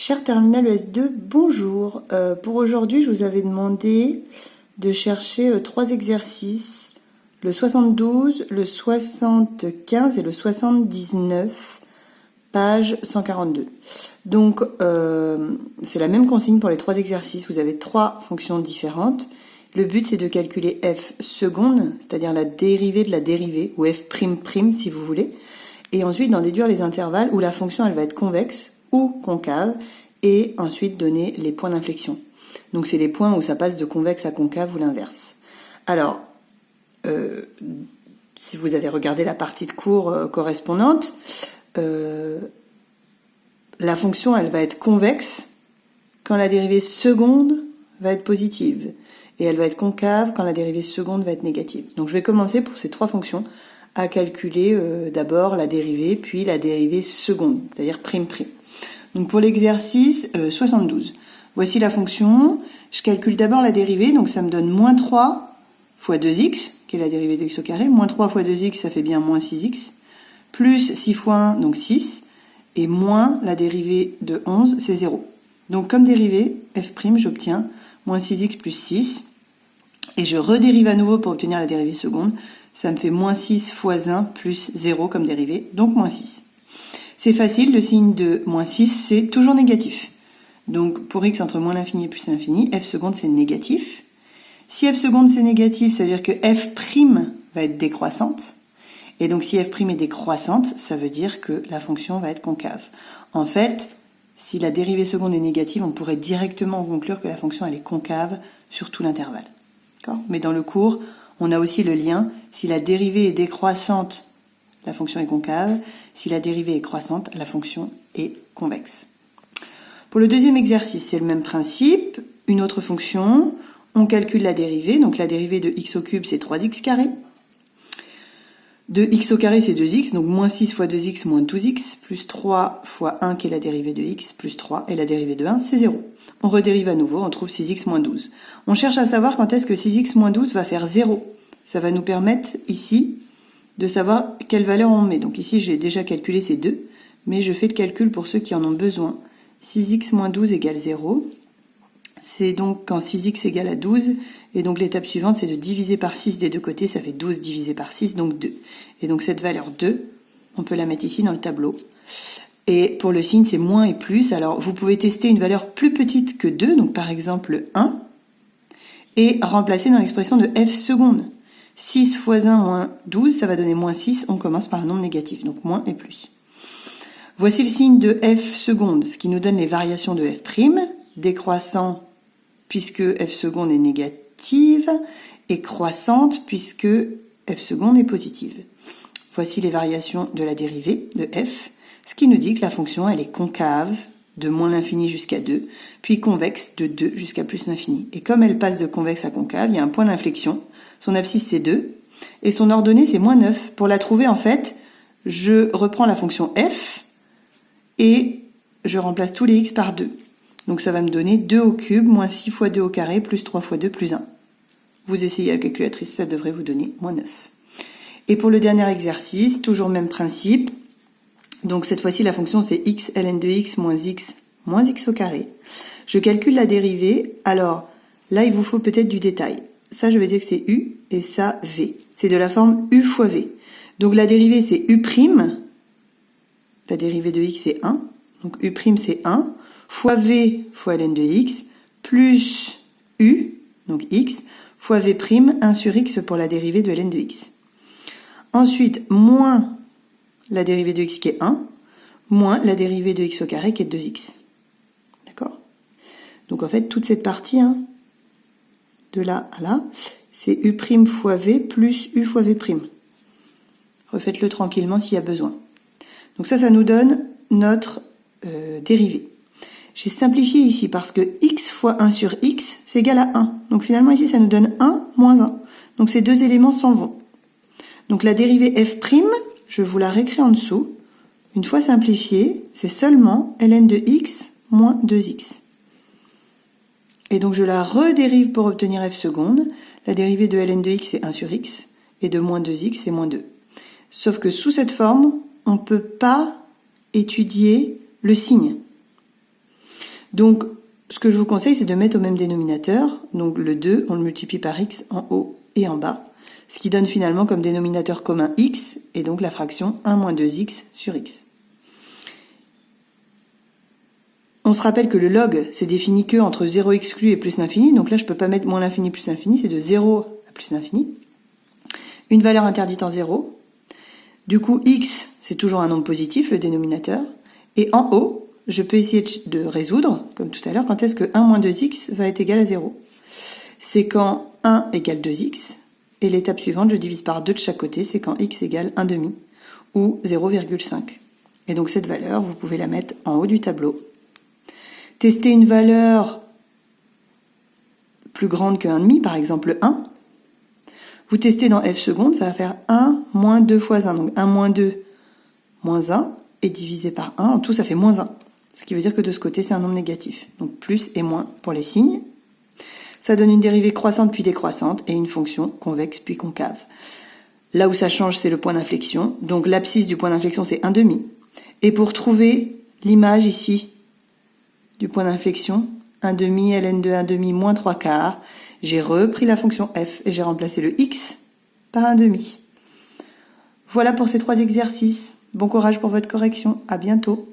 Cher Terminal ES2, bonjour. Pour aujourd'hui, je vous avais demandé de chercher trois exercices, le 72, le 75 et le 79, page 142. Donc, c'est la même consigne pour les trois exercices. Vous avez trois fonctions différentes. Le but, c'est de calculer f seconde, c'est-à-dire la dérivée de la dérivée, ou f prime prime si vous voulez, et ensuite d'en déduire les intervalles où la fonction elle va être convexe ou concave, et ensuite donner les points d'inflexion. Donc c'est les points où ça passe de convexe à concave ou l'inverse. Alors, si vous avez regardé la partie de cours correspondante, la fonction elle va être convexe quand la dérivée seconde va être positive, et elle va être concave quand la dérivée seconde va être négative. Donc je vais commencer pour ces trois fonctions à calculer d'abord la dérivée, puis la dérivée seconde, c'est-à-dire prime prime. Donc pour l'exercice 72, voici la fonction. Je calcule d'abord la dérivée, donc ça me donne moins 3 fois 2x, qui est la dérivée de x au carré. Moins 3 fois 2x, ça fait bien moins 6x. Plus 6 fois 1, donc 6. Et moins la dérivée de 11, c'est 0. Donc comme dérivée, f', j'obtiens moins 6x plus 6. Et je redérive à nouveau pour obtenir la dérivée seconde. Ça me fait moins 6 fois 1 plus 0 comme dérivée, donc moins 6. C'est facile, le signe de moins 6, c'est toujours négatif. Donc pour x entre moins l'infini et plus l'infini, f seconde c'est négatif. Si f seconde c'est négatif, ça veut dire que f' va être décroissante. Et donc si f' est décroissante, ça veut dire que la fonction va être concave. En fait, si la dérivée seconde est négative, on pourrait directement conclure que la fonction elle est concave sur tout l'intervalle. D'accord ? Mais dans le cours, on a aussi le lien. Si la dérivée est décroissante, la fonction est concave. Si la dérivée est croissante, la fonction est convexe. Pour le deuxième exercice, c'est le même principe. Une autre fonction, on calcule la dérivée. Donc la dérivée de x au cube, c'est 3x carré. De x au carré, c'est 2x. Donc moins 6 fois 2x, moins 12x. Plus 3 fois 1, qui est la dérivée de x, plus 3. Et la dérivée de 1, c'est 0. On redérive à nouveau, on trouve 6x moins 12. On cherche à savoir quand est-ce que 6x moins 12 va faire 0. Ça va nous permettre ici de savoir quelle valeur on met. Donc ici, j'ai déjà calculé ces deux, mais je fais le calcul pour ceux qui en ont besoin. 6x moins 12 égale 0. C'est donc quand 6x égale à 12, et donc l'étape suivante, c'est de diviser par 6 des deux côtés, ça fait 12 divisé par 6, donc 2. Et donc cette valeur 2, on peut la mettre ici dans le tableau. Et pour le signe, c'est moins et plus. Alors vous pouvez tester une valeur plus petite que 2, donc par exemple 1, et remplacer dans l'expression de f seconde. 6 fois 1 moins 12, ça va donner moins 6. On commence par un nombre négatif, donc moins et plus. Voici le signe de f seconde, ce qui nous donne les variations de f', décroissant puisque f seconde est négative, et croissante puisque f seconde est positive. Voici les variations de la dérivée de f, ce qui nous dit que la fonction elle est concave de moins l'infini jusqu'à 2, puis convexe de 2 jusqu'à plus l'infini. Et comme elle passe de convexe à concave, il y a un point d'inflexion. Son abscisse, c'est 2. Et son ordonnée, c'est moins 9. Pour la trouver, en fait, je reprends la fonction f et je remplace tous les x par 2. Donc ça va me donner 2 au cube, moins 6 fois 2 au carré, plus 3 fois 2, plus 1. Vous essayez à la calculatrice, ça devrait vous donner moins 9. Et pour le dernier exercice, toujours même principe. Donc cette fois-ci, la fonction, c'est x ln de x moins x au carré. Je calcule la dérivée. Alors, là, il vous faut peut-être du détail. Ça, je vais dire que c'est u, et ça, v. C'est de la forme u fois v. Donc la dérivée, c'est u'. La dérivée de x, c'est 1. Donc u', c'est 1. Fois v fois ln de x, plus u, donc x, fois v', 1 sur x pour la dérivée de ln de x. Ensuite, moins la dérivée de x qui est 1, moins la dérivée de x au carré qui est 2x. D'accord ? Donc en fait, toute cette partie, de là à là, c'est u' fois v plus u fois v'. Refaites-le tranquillement s'il y a besoin. Donc ça nous donne notre dérivée. J'ai simplifié ici parce que x fois 1 sur x, c'est égal à 1. Donc finalement ici, ça nous donne 1 moins 1. Donc ces deux éléments s'en vont. Donc la dérivée f', je vous la réécris en dessous. Une fois simplifiée, c'est seulement ln de x moins 2x. Et donc je la redérive pour obtenir f seconde. La dérivée de ln de x, c'est 1 sur x. Et de moins 2x, c'est moins 2. Sauf que sous cette forme, on ne peut pas étudier le signe. Donc, ce que je vous conseille, c'est de mettre au même dénominateur. Donc, le 2, on le multiplie par x en haut et en bas. Ce qui donne finalement comme dénominateur commun x, et donc la fraction 1 moins 2x sur x. On se rappelle que le log, c'est défini que entre 0 exclu et plus l'infini. Donc là, je peux pas mettre moins l'infini plus l'infini, c'est de 0 à plus l'infini. Une valeur interdite en 0. Du coup, x, c'est toujours un nombre positif, le dénominateur. Et en haut, je peux essayer de résoudre, comme tout à l'heure, quand est-ce que 1 moins 2x va être égal à 0. C'est quand 1 égale 2x, et l'étape suivante, je divise par 2 de chaque côté, c'est quand x égale 1 demi, ou 0,5. Et donc cette valeur, vous pouvez la mettre en haut du tableau. Tester une valeur plus grande que 1,5, par exemple 1. Vous testez dans f secondes, ça va faire 1 moins 2 fois 1. Donc 1 moins 2 moins 1 et divisé par 1. En tout, ça fait moins 1. Ce qui veut dire que de ce côté, c'est un nombre négatif. Donc plus et moins pour les signes. Ça donne une dérivée croissante puis décroissante et une fonction convexe puis concave. Là où ça change, c'est le point d'inflexion. Donc l'abscisse du point d'inflexion, c'est 1,5. Et pour trouver l'image ici du point d'inflexion, 1,5, ln de 1,5 moins 3 quarts, j'ai repris la fonction f et j'ai remplacé le x par 1,5. Voilà pour ces 3 exercices. Bon courage pour votre correction. À bientôt.